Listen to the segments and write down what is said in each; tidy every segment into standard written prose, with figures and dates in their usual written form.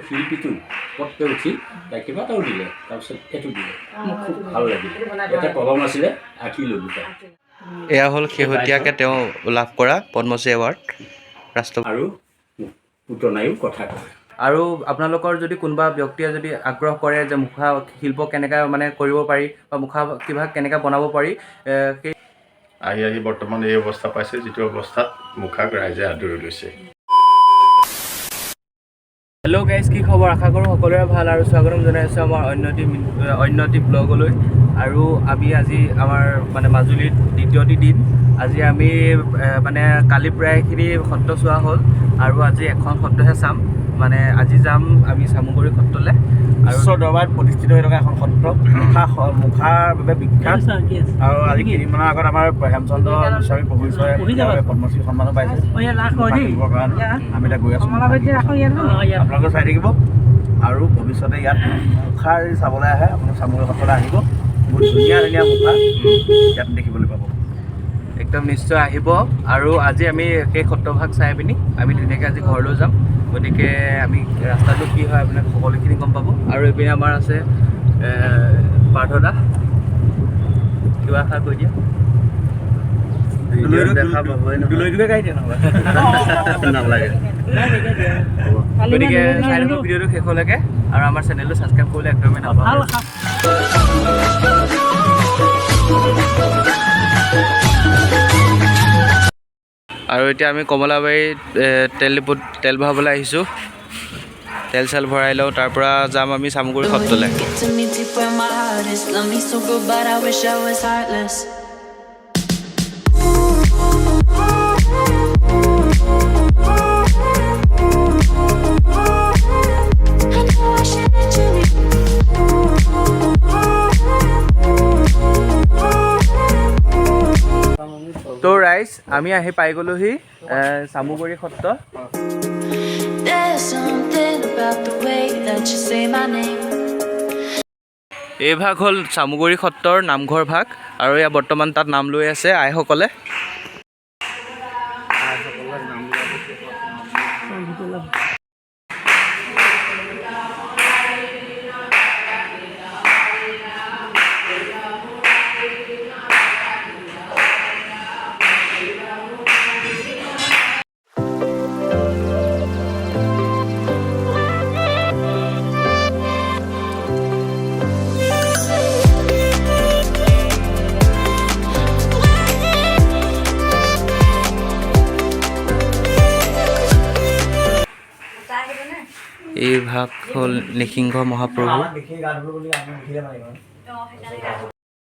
শিল্পীটো পটকৈ উঠি তাই কিবা এটাও দিলে, তাৰপিছত এইটো দিলে, মোক খুব ভাল লাগিলে। এটা কলম আছিলে, আঁকি ল'লোঁ তাই। এয়া হ'ল শেহতীয়াকৈ তেওঁ লাভ কৰা পদ্মশ্ৰী এৱাৰ্ড আৰু পুতনায়ো কথা কয়। আৰু আপোনালোকৰ যদি কোনোবা ব্যক্তিয়ে যদি আগ্ৰহ কৰে যে মুখা শিল্প কেনেকৈ মানে কৰিব পাৰি বা মুখা কিবা কেনেকৈ বনাব পাৰি, সেই আহি বৰ্তমান এই অৱস্থা পাইছে, যিটো অৱস্থাত মুখাক ৰাইজে আদৰি লৈছে। হেল্ল' গাইজ, কি খবৰ? আশা কৰোঁ সকলোৰে ভাল আৰু স্বাগতম জনাইছোঁ আমাৰ অন্য এটি ব্লগলৈ। আৰু আমি আজি আমাৰ মানে মাজুলীত দ্বিতীয়টি দিন। আজি আমি মানে কালি প্ৰায়খিনি সত্ৰ চোৱা হ'ল আৰু আজি এখন সত্ৰহে চাম। মানে আজি যাম আমি চামগুৰি সত্ৰলৈ। আৰু বিশ্ব দৰবাৰত প্ৰতিষ্ঠিত হৈ থকা এখন সত্ৰ, মুখাৰ বাবে বিখ্যাত। আৰু আজি কেইদিনমানৰ আগত আমাৰ হেমচন্দ্ৰ গোস্বামী প্ৰভু ঈশ্বৰে পদ্মশ্ৰী সন্মানো পাইছে শিল্পৰ কাৰণে। আমি এতিয়া গৈ আছোঁ, আপোনালোকে চাই থাকিব। আৰু ভৱিষ্যতে ইয়াত মুখাৰ চাবলৈ আহে, আপোনালোক চামগুৰি সত্ৰলৈ আহিব। বহুত ধুনীয়া ধুনীয়া মুখা ইয়াত দেখিবলৈ পাব। একদম নিশ্চয় আহিব। আৰু আজি আমি সেই সত্ৰভাগ চাই পিনি আমি ধুনীয়াকৈ আজি ঘৰলৈ যাম। গতিকে আমি ৰাস্তাটো কি হয় আপোনাক সকলোখিনি গম পাব। আৰু এইপিনে আমাৰ আছে পাৰ্থদা, কিবা এষাৰ কৈ দিয়া। গতিকে চাই থাকক ভিডিঅ'টো শেষলৈকে আৰু আমাৰ চেনেলটো ছাবস্ক্ৰাইব কৰিলে একদমেই নাপাহৰিব। আৰু এতিয়া আমি কমলাবাৰীত তেল ভৰাবলৈ আহিছোঁ। তেল চেল ভৰাই লওঁ, তাৰ পৰা যাম আমি চামগুৰি সত্ৰলৈ। তো ৰাইজ, আমি আহি পাই গ'লোহি চামগুৰি সত্ৰ। এই ভাগ হ'ল চামগুৰি সত্ৰৰ নামঘৰ ভাগ আৰু এয়া বৰ্তমান তাত নাম লৈ আছে আইসকলে। এই ভাগ হ'ল নৃসিংহ মহাপ্ৰভু।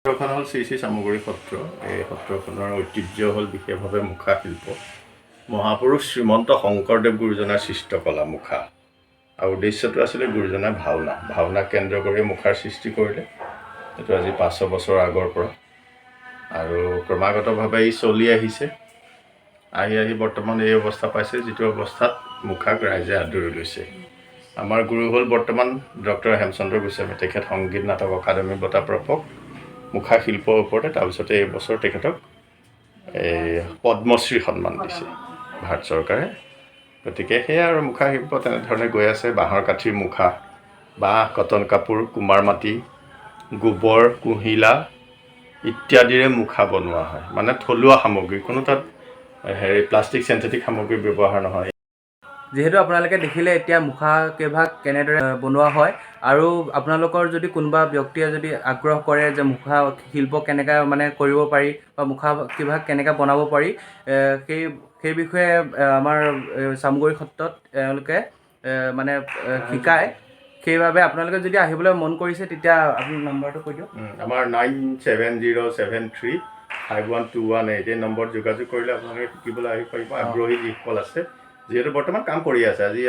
সত্ৰখন হ'ল শ্ৰী শ্ৰী চামগুৰি সত্ৰ। এই সত্ৰখনৰ ঐতিহ্য হ'ল বিশেষভাৱে মুখা শিল্প। মহাপুৰুষ শ্ৰীমন্ত শংকৰদেৱ গুৰুজনাৰ সৃষ্ট কলা মুখা। আৰু উদ্দেশ্যটো আছিলে গুৰুজনাই ভাওনাক কেন্দ্ৰ কৰি মুখাৰ সৃষ্টি কৰিলে। এইটো আজি 500 বছৰ আগৰ পৰা আৰু ক্ৰমাগতভাৱে ই চলি আহিছে। আহি বৰ্তমান এই অৱস্থা পাইছে, যিটো অৱস্থাত মুখাক ৰাইজে আদৰি লৈছে। আমাৰ গুৰু হ'ল বৰ্তমান ডক্টৰ হেমচন্দ্ৰ গোস্বামী। তেখেত সংগীত নাটক একাডেমী বঁটা প্ৰাপক মুখা শিল্পৰ ওপৰতে। তাৰপিছতে এইবছৰ তেখেতক পদ্মশ্ৰী সন্মান দিছে ভাৰত চৰকাৰে। গতিকে সেয়া আৰু মুখা শিল্প তেনেধৰণে গৈ আছে। বাঁহৰ কাঠিৰ মুখা, বাঁহ, কটন কাপোৰ, কুমাৰ মাটি, গোবৰ, কুঁহিলা ইত্যাদিৰে মুখা বনোৱা হয়। মানে থলুৱা সামগ্ৰী, কোনো তাত প্লাষ্টিক চেণ্টেটিক সামগ্ৰী ব্যৱহাৰ নহয়। যিহেতু আপোনালোকে দেখিলে এতিয়া মুখা কেইভাগ কেনেদৰে বনোৱা হয়, আৰু আপোনালোকৰ যদি কোনোবা ব্যক্তিয়ে যদি আগ্ৰহ কৰে যে মুখা শিল্প কেনেকৈ মানে কৰিব পাৰি বা মুখা কিবা কেনেকৈ বনাব পাৰি, সেই বিষয়ে আমাৰ চামগুৰি সত্ৰত তেওঁলোকে মানে শিকায়। সেইবাবে আপোনালোকে যদি আহিবলৈ মন কৰিছে তেতিয়া আপুনি নম্বৰটো কৈ দিয়ক। আমাৰ 9707351218 এই নম্বৰত যোগাযোগ কৰিলে আপোনালোকে শিকিবলৈ আহি পাৰিব। আগ্ৰহী যিসকল আছে, যিহেতু বৰ্তমান কাম কৰি আছে। আজি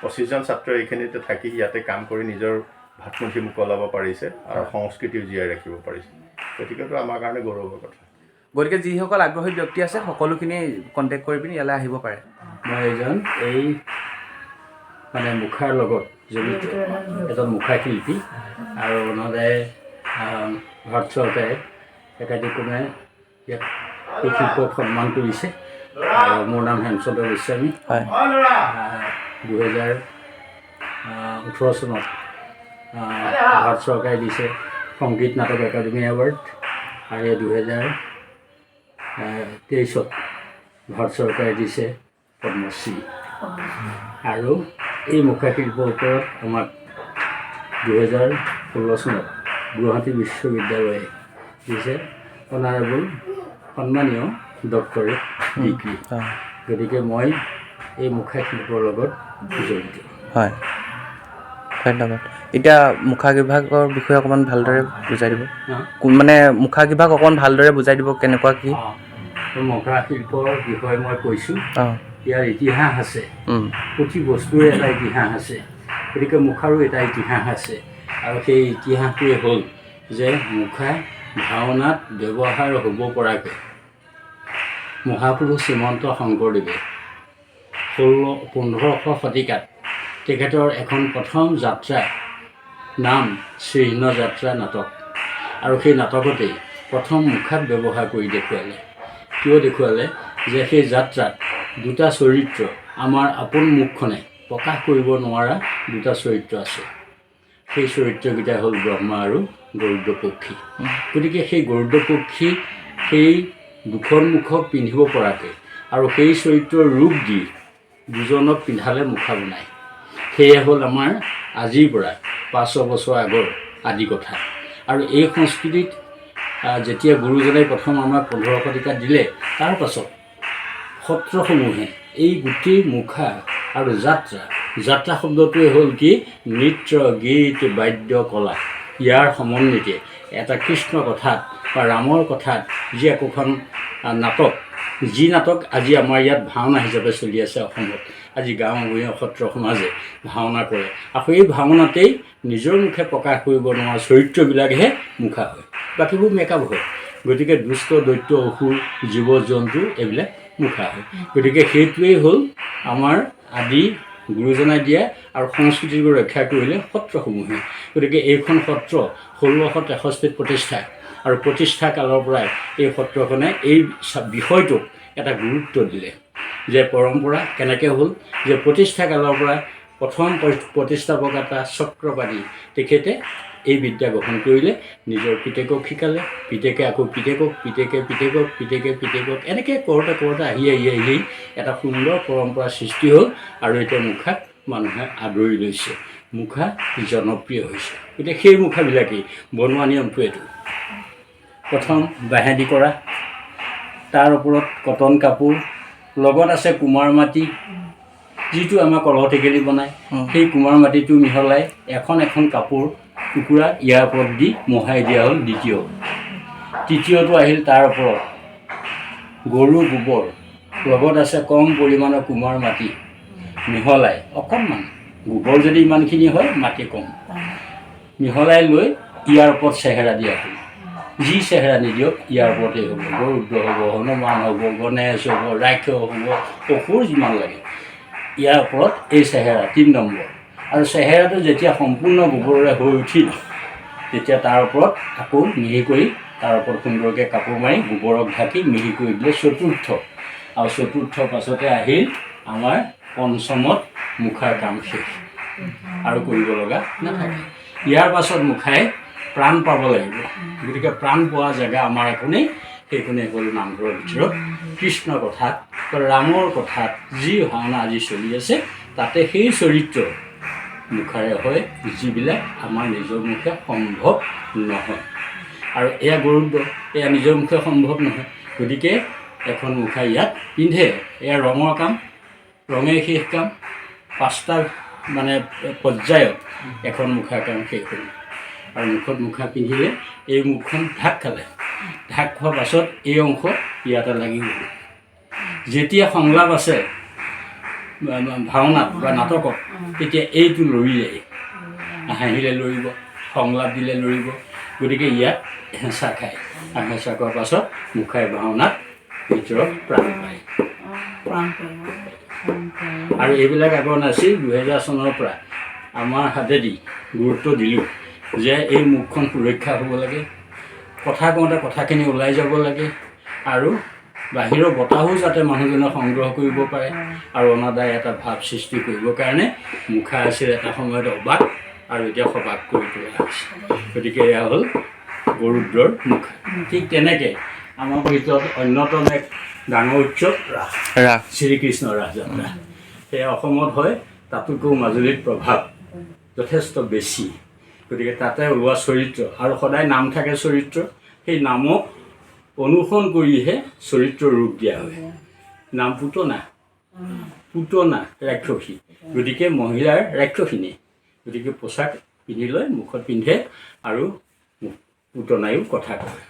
25জন ছাত্ৰ এইখিনিতে থাকি ইয়াতে কাম কৰি নিজৰ ভাতমুঠি মোকলাব পাৰিছে আৰু সংস্কৃতিও জীয়াই ৰাখিব পাৰিছে। গতিকেতো আমাৰ কাৰণে গৌৰৱৰ কথা। গতিকে যিসকল আগ্ৰহী ব্যক্তি আছে সকলোখিনি কণ্টেক্ট কৰি পিনি ইয়ালৈ আহিব পাৰে। মই এই মানে মুখাৰ লগত জড়িত এজন মুখা শিল্পী আৰু নহ'লে ভাৰত চৰকাৰে একাধিক্ৰমে ইয়াত এই শিল্পক সন্মান কৰিছে। আৰু মোৰ নাম হেমচন্দ্ৰ গোস্বামী। 2000 2018 চনত ভাৰত চৰকাৰে দিছে সংগীত নাটক একাডেমি এৱাৰ্ড, আৰু 2023 ভাৰত চৰকাৰে দিছে পদ্মশ্ৰী। আৰু এই মুখা শিল্পৰ ওপৰত আমাক 2016 চনত গুৱাহাটী বিশ্ববিদ্যালয়ে দিছে অনাৰেবল সন্মানীয় ডক্টৰেট ডিগ্ৰী। গতিকে মই এই মুখা শিল্পৰ লগত জড়িত। হয়, ধন্যবাদ। এতিয়া মুখা বিভাগৰ বিষয়ে অকণমান ভালদৰে বুজাই দিব। মানে মুখা বিভাগ অকণমান ভালদৰে বুজাই দিব কেনেকুৱা কি? মুখা শিল্পৰ বিষয়ে মই কৈছোঁ। ইয়াৰ ইতিহাস আছে, প্ৰতি বস্তুৰে এটা ইতিহাস আছে। গতিকে মুখাৰো এটা ইতিহাস আছে, আৰু সেই ইতিহাসটোৱে হ'ল যে মুখা ভাওনাত ব্যৱহাৰ হ'ব পৰাকৈ মহাপুৰুষ শ্ৰীমন্ত শংকৰদেৱে 1500 শতিকাত তেখেতৰ এখন প্ৰথম যাত্ৰা নাম শ্ৰীহীন যাত্ৰা নাটক, আৰু সেই নাটকতেই প্ৰথম মুখাক ব্যৱহাৰ কৰি দেখুৱালে। কিয় দেখুৱালে? যে সেই যাত্ৰাত দুটা চৰিত্ৰ, আমাৰ আপোন মুখখনে প্ৰকাশ কৰিব নোৱাৰা দুটা চৰিত্ৰ আছে। সেই চৰিত্ৰকেইটা হ'ল ব্ৰহ্মা আৰু গৰুড পক্ষী। গতিকে সেই গৰুড পক্ষী সেই দুখন মুখক পিন্ধিব পৰাকৈ আৰু সেই চৰিত্ৰৰ ৰূপ দি দুজনক পিন্ধালে মুখা বনায়। সেয়ে হ'ল আমাৰ আজিৰ পৰা 500 বছৰ আগৰ আদি কথা। আৰু এই সংস্কৃতিত যেতিয়া গুৰুজনে প্ৰথম আমাক 1500 শতিকাত দিলে, তাৰ পাছত সত্ৰসমূহে এই গোটেই মুখা আৰু যাত্ৰা শব্দটোৱে হ'ল কি? নৃত্য, গীত, বাদ্য, কলা, ইয়াৰ সমন্বিতে এটা কৃষ্ণ কথাত বা ৰামৰ কথাত যি একোখন নাটক, যি নাটক আজি আমাৰ ইয়াত ভাওনা হিচাপে চলি আছে অসমত। আজি গাঁৱে সত্ৰ সমাজে ভাওনা কৰে, আৰু এই ভাওনাতেই নিজৰ মুখে প্ৰকাশ কৰিব নোৱাৰা চৰিত্ৰবিলাকহে মুখা হয়, বাকীবোৰ মেকআপ হয়। গতিকে দুষ্ট, দৈত্য, অসুৰ, জীৱ জন্তু এইবিলাক মুখা হয়। গতিকে সেইটোৱেই হ'ল আমাৰ আদি গুৰুজনাই দিয়া আৰু সংস্কৃতিক ৰক্ষা কৰিলে সত্ৰসমূহে। গতিকে এইখন সত্ৰ 1663 প্ৰতিষ্ঠা, আৰু প্ৰতিষ্ঠা কালৰ পৰাই এই সত্ৰখনে এই বিষয়টোক এটা গুৰুত্ব দিলে যে পৰম্পৰা কেনেকৈ হ'ল, যে প্ৰতিষ্ঠা কালৰ পৰা প্ৰথম প্ৰতিষ্ঠাপক এটা চক্ৰপাণি তেখেতে এই বিদ্যা গ্ৰহণ কৰিলে, নিজৰ পিতেকক শিকালে, পিতেকে আকৌ পিতেকক, পিতেকে এনেকৈ কৰোঁতে আহি এটা সুন্দৰ পৰম্পৰা সৃষ্টি হ'ল, আৰু এতিয়া মুখাক মানুহে আদৰি লৈছে, মুখা জনপ্ৰিয় হৈছে। গতিকে সেই মুখাবিলাকেই বনোৱা নিয়মটো এইটো: প্ৰথম বাঁহেদি কৰা, তাৰ ওপৰত কটন কাপোৰ, লগত আছে কুমাৰ মাটি, যিটো আমাৰ কলহ টেকেলি বনায়, সেই কুমাৰ মাটিটো মিহলাই এখন কাপোৰ টুকুৰা ইয়াৰ ওপৰত দি মোহাই দিয়া হ'ল দ্বিতীয়। তৃতীয়টো আহিল তাৰ ওপৰত গৰু গোবৰ, লগত আছে কম পৰিমাণৰ কুমাৰ মাটি মিহলাই, অকণমান গোবৰ যদি ইমানখিনি হয়, মাটি কম, মিহলাই লৈ ইয়াৰ ওপৰত চেহেৰা দিয়া হ'ল। যি চেহেৰা নিদিয়ক ইয়াৰ ওপৰতেই হ'ব, গৰুড হ'ব, হনুমান হ'ব, গণেশ হ'ব, ৰাক্ষস হ'ব, অসুৰ যিমান লাগে, ইয়াৰ ওপৰত এই চেহেৰা 3 নম্বৰ। আৰু চেহেৰাটো যেতিয়া সম্পূৰ্ণ গোবৰেৰে হৈ উঠিল, তেতিয়া তাৰ ওপৰত আকৌ মিহি কৰি তাৰ ওপৰত সুন্দৰকৈ কাপোৰ মাৰি গোবৰক ঢাকি মিহি কৰি দিলে চতুৰ্থ। আৰু চতুৰ্থ পাছতে আহিল আমাৰ পঞ্চমত মুখাৰ কাম শেষ, আৰু কৰিব লগা নাথাকে। ইয়াৰ পাছত মুখাই প্ৰাণ পাব লাগিব। গতিকে প্ৰাণ পোৱা জেগা আমাৰ এখনেই, সেইখনেই হ'ল নামঘৰৰ ভিতৰত কৃষ্ণ কথাত বা ৰামৰ কথাত যি ভাওনা আজি চলি আছে, তাতে সেই চৰিত্ৰ মুখাৰে হয়, যিবিলাক আমাৰ নিজৰ মুখে সম্ভৱ নহয়। আৰু এয়া গৰুড, এয়া নিজৰ মুখে সম্ভৱ নহয়। গতিকে এখন মুখা ইয়াত পিন্ধে, এয়া ৰঙৰ কাম, ৰঙে শেষ কাম, 5টা মানে পৰ্যায়ত এখন মুখাৰ কাম শেষ হ'ল। আৰু মুখত মুখা পিন্ধিলে এই মুখখন ঢাক খালে, ঢাক খোৱাৰ পাছত এই অংশ ইয়াতে লাগি গ'ল। যেতিয়া সংলাপ আছে ভাওনাত বা নাটকত, তেতিয়া এইটো লৰি যায়, হাঁহিলে লৰিব, সংলাপ দিলে লৰিব। গতিকে ইয়াত হেঁচা খায়, আৰু হেঁচা খোৱাৰ পাছত মুখাই ভাওনাত ভিতৰত প্ৰাণ পায়। আৰু এইবিলাক আগৰ নাছিল। 2000 চনৰ পৰা আমাৰ হাতেদি গুৰুত্ব দিলোঁ যে এই মুখখন সুৰক্ষা হ'ব লাগে, কথা কওঁতে কথাখিনি ওলাই যাব লাগে, আৰু বাহিৰৰ বতাহো যাতে মানুহজনে সংগ্ৰহ কৰিব পাৰে আৰু অনাদায় এটা ভাৱ সৃষ্টি কৰিবৰ কাৰণে মুখা আছিল এটা সময়ত অবাক আৰু এতিয়া সবাক কৰি তোলা হৈছে। গতিকে এয়া হ'ল গৰুদ্ৰৰ মুখা। ঠিক তেনেকৈ আমাৰ ভিতৰত অন্যতম এক ডাঙৰ উৎসৱ ৰাস, শ্ৰীকৃষ্ণৰ ৰাস যাত্ৰা। সেয়া অসমত হয়, তাতোতকৈ মাজুলীত প্ৰভাৱ যথেষ্ট বেছি। গতিকে তাতে ওলোৱা চৰিত্ৰ আৰু সদায় নাম থাকে চৰিত্ৰ, সেই নামক অনুসৰণ কৰিহে চৰিত্ৰৰ ৰূপ দিয়া হয়। নাম পুতনা, পুতনা ৰাক্ষসী, গতিকে মহিলাৰ ৰাক্ষসিনী। গতিকে পোচাক পিন্ধি লয়, মুখত পিন্ধে আৰু পুতনায়ো কথা কয়।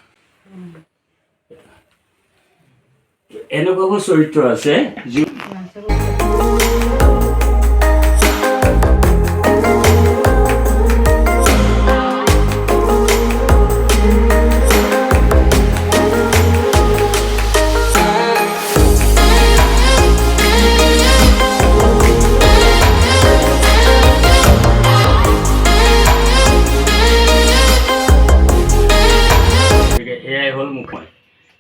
এনেকুৱাবোৰ চৰিত্ৰ আছে যি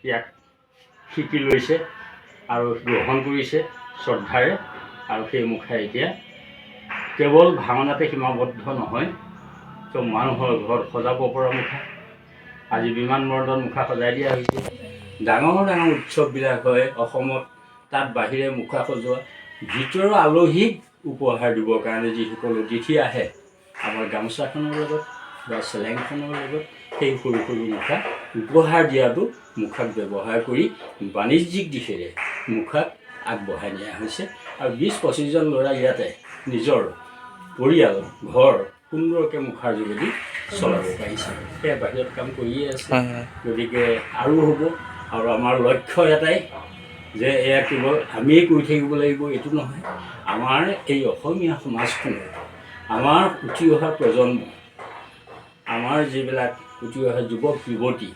ইয়াক শিকি লৈছে আৰু গ্ৰহণ কৰিছে শ্ৰদ্ধাৰে, আৰু সেই মুখা এতিয়া কেৱল ভাওনাতে সীমাবদ্ধ নহয়, চব মানুহৰ ঘৰত সজাব পৰা মুখা। আজি বিমান বন্দৰত মুখা সজাই দিয়া হৈছে। ডাঙৰ ডাঙৰ উৎসৱবিলাক হয় অসমত, তাত বাহিৰে মুখা সজোৱা, ভিতৰৰ আলহীক উপহাৰ দিবৰ কাৰণে যিসকল অতিথি আহে, আমাৰ গামোচাখনৰ লগত বা চেলেংখনৰ লগত সেই সৰু সৰু মুখা উপহাৰ দিয়াটো মুখাক ব্যৱহাৰ কৰি বাণিজ্যিক দিশেৰে মুখাক আগবঢ়াই নিয়া হৈছে। আৰু 20-25জন ল'ৰা ইয়াতে নিজৰ পৰিয়াল ঘৰ সুন্দৰকৈ মুখাৰ যোগেদি চলাব পাৰিছে। সেয়া বাহিৰত কাম কৰিয়ে আছে। গতিকে আৰু হ'ব, আৰু আমাৰ লক্ষ্য এটাই যে এয়া কেৱল আমিয়ে কৰি থাকিব লাগিব এইটো নহয়, আমাৰ এই অসমীয়া সমাজখনৰ, আমাৰ উঠি অহা প্ৰজন্ম, আমাৰ যিবিলাক উঠি অহা যুৱক যুৱতী,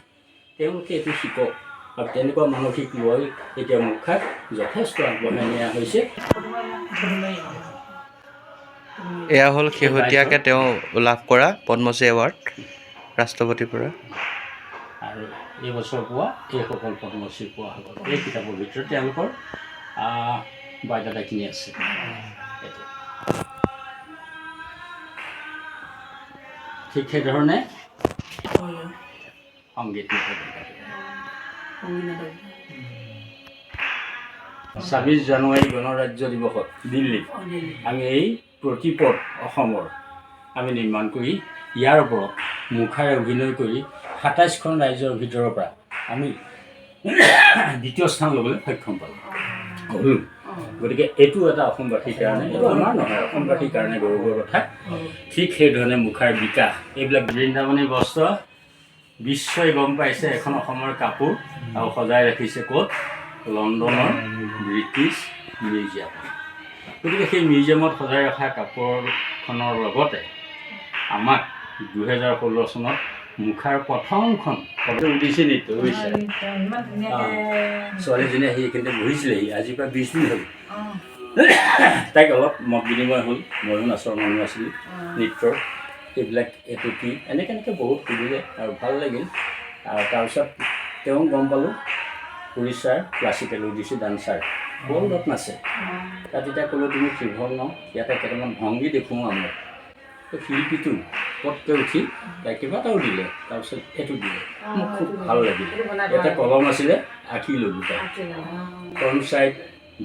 তেওঁলোকে এইটো শিকক। আৰু তেনেকুৱা মানসিক লৈ এতিয়া মুখাক যথেষ্ট আগবঢ়াই নিয়া হৈছে। এয়া হ'ল শেহতীয়াকৈ তেওঁ লাভ কৰা পদ্মশ্ৰী এৱাৰ্ড ৰাষ্ট্ৰপতিৰ পৰা। আৰু এই বছৰ পোৱা এইসকল পদ্মশ্ৰী পোৱা হ'ব। এই কিতাপৰ ভিতৰত তেওঁলোকৰ বায়'ডাটাখিনি আছে। ঠিক সেইধৰণে সংগীত 26 জানুৱাৰী গণৰাজ্য দিৱসত দিল্লীত আমি এই প্ৰতিপদ অসমৰ আমি নিৰ্মাণ কৰি ইয়াৰ ওপৰত মুখাৰে অভিনয় কৰি 27খন ৰাজ্যৰ ভিতৰৰ পৰা আমি দ্বিতীয় স্থান ল'বলৈ সক্ষম পালোঁ। গতিকে এইটো এটা অসমবাসীৰ কাৰণে, এইটো আমাৰ নহয়, অসমবাসীৰ কাৰণে গৌৰৱৰ কথা। ঠিক সেইধৰণে মুখাৰ বিকাশ, এইবিলাক বৃন্দাবনী বস্ত্ৰ বিশ্বই গম পাইছে এখন অসমৰ কাপোৰ, আৰু সজাই ৰাখিছে ক'ত? লণ্ডনৰ ব্ৰিটিছ মিউজিয়াম। গতিকে সেই মিউজিয়ামত সজাই ৰখা কাপোৰখনৰ লগতে আমাক 2016 চনত মুখাৰ প্ৰথমখন ফটো উঠিছে নৃত্য হৈছে। ছোৱালীজনী আহি এইখিনিতে বহিছিলেহি, আজিৰ পৰা 20 দিন হ'ল। তাইক অলপ মত বিনিময় হ'ল, ময়ো নাচৰ মানুহ আছিলোঁ নৃত্যৰ, এইবিলাক এইটো কি এনেকৈ বহুত সুধিলে আৰু ভাল লাগিল। আৰু তাৰপিছত তেওঁ গম পালোঁ উৰিষ্যাৰ ক্লাছিকেল ওডিচি ডান্সাৰ ৱৰ্ল্ডত নাচে। তাত এতিয়া ক'লোঁ তুমি ত্ৰিভুৱন ন, ইয়াতে কেইটামান ভংগী দেখুৱাওঁ আমাক। তো শিল্পীটো পটকৈ উঠি তাই কেইবাটাও দিলে, তাৰপিছত এইটো দিলে, মোক খুব ভাল লাগিল। এটা কলম আছিলে, আঁকি ল'লোঁ তাই, ফ্ৰণ্ট ছাইড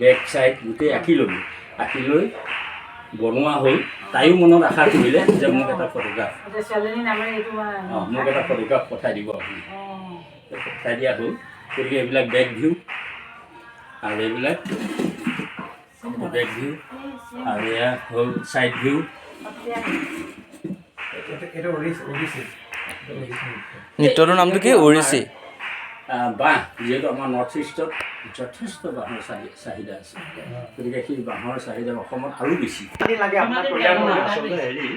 বেক ছাইড গোটেই আঁকি ল'লোঁ। আঁকি লৈ বনোৱা হ'ল। তাইও মনত আশা কৰিলে যে মোক এটা ফটোগ্ৰাফ পঠাই দিব আপুনি। পঠাই দিয়া হ'ল। গতিকে এইবিলাক বেক ভিউ, আৰু এইবিলাক বেক ভিউ, আৰু এয়া হ'ল ছাইড ভিউ। নৃত্যটোৰ নামটো কি? ওড়িশী বাঁহ, যিহেতু আমাৰ নৰ্থ ইষ্টত যথেষ্ট বাঁহৰ চাহিদা আছে, গতিকে সেই বাঁহৰ চাহিদা অসমত আৰু বেছি। হেৰি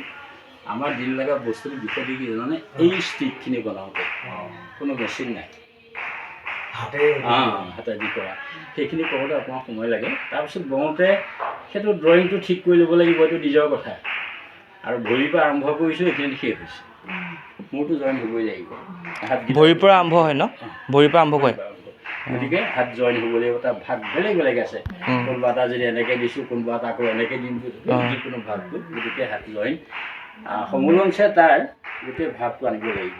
আমাৰ দিন লগা বস্তুটো বিষয় কি জানানে? এই ষ্টিকখিনি বনাওঁতে কোনো মেচিন নাই, হাতেদি কৰা। সেইখিনি কৰোঁতে অকণমান সময় লাগে। তাৰপিছত বওঁতে সেইটো ড্ৰয়িংটো ঠিক কৰি ল'ব লাগিব, এইটো নিজৰ কথা। আৰু ভৰিৰ পৰা আৰম্ভ কৰিছোঁ, এইখিনি শেষ হৈছে। মোৰতো জইন হ'বই লাগিব। ভৰিৰ পৰা আৰম্ভ হয় ন? ভৰিৰ পৰা আৰম্ভ কৰে। গতিকে হাত জইন হ'ব লাগিব, তাৰ ভাগ বেলেগ বেলেগ আছে। কোনোবা এটা যদি এনেকৈ দিছোঁ, কোনোবা এটা আকৌ এনেকৈ দিম, যিকোনো ভাগটো। গতিকে হাত জইন সমোলঞ্চে তাৰ গোটেই ভাৱটো আনিব লাগিব,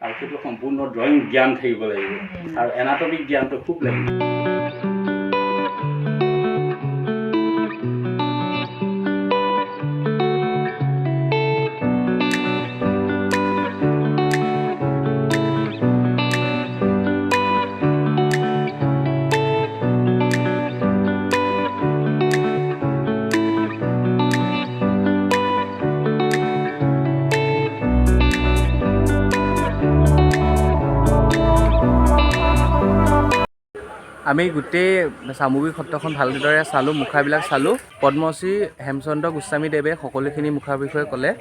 আৰু সেইটো সম্পূৰ্ণ ড্ৰয়িং জ্ঞান থাকিব লাগিব, আৰু এনাটমিক জ্ঞানটো খুব লাগিব। আমি গোটেই চামগুৰি সত্ৰখন ভালদৰে চালোঁ, মুখাবিলাক চালোঁ। পদ্মশ্ৰী হেমচন্দ্ৰ গোস্বামী দেৱে সকলোখিনি মুখাৰ বিষয়ে ক'লে,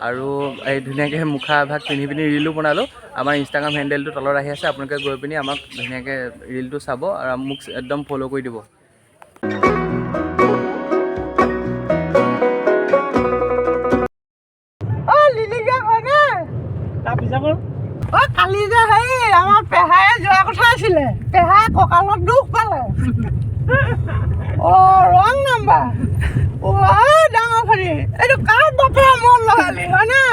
আৰু এই ধুনীয়াকৈ মুখা ভাগ পিন্ধি পিনি ৰিলো বনালোঁ। আমাৰ ইনষ্টাগ্ৰাম হেণ্ডেলটো তলত আহি আছে, আপোনালোকে গৈ পিনি আমাক ধুনীয়াকৈ ৰিলটো চাব আৰু মোক একদম ফ'ল' কৰি দিব। কালি যে হেৰি আমাৰ পেহায়ে যোৱা কথা আছিলে, পেহাই কঁকালত দুখ পালে। ৰং নাম্বাৰ ডাঙৰ ভাৰী, এইটো কাৰ বাপেৰে মন লগালি হয়নে?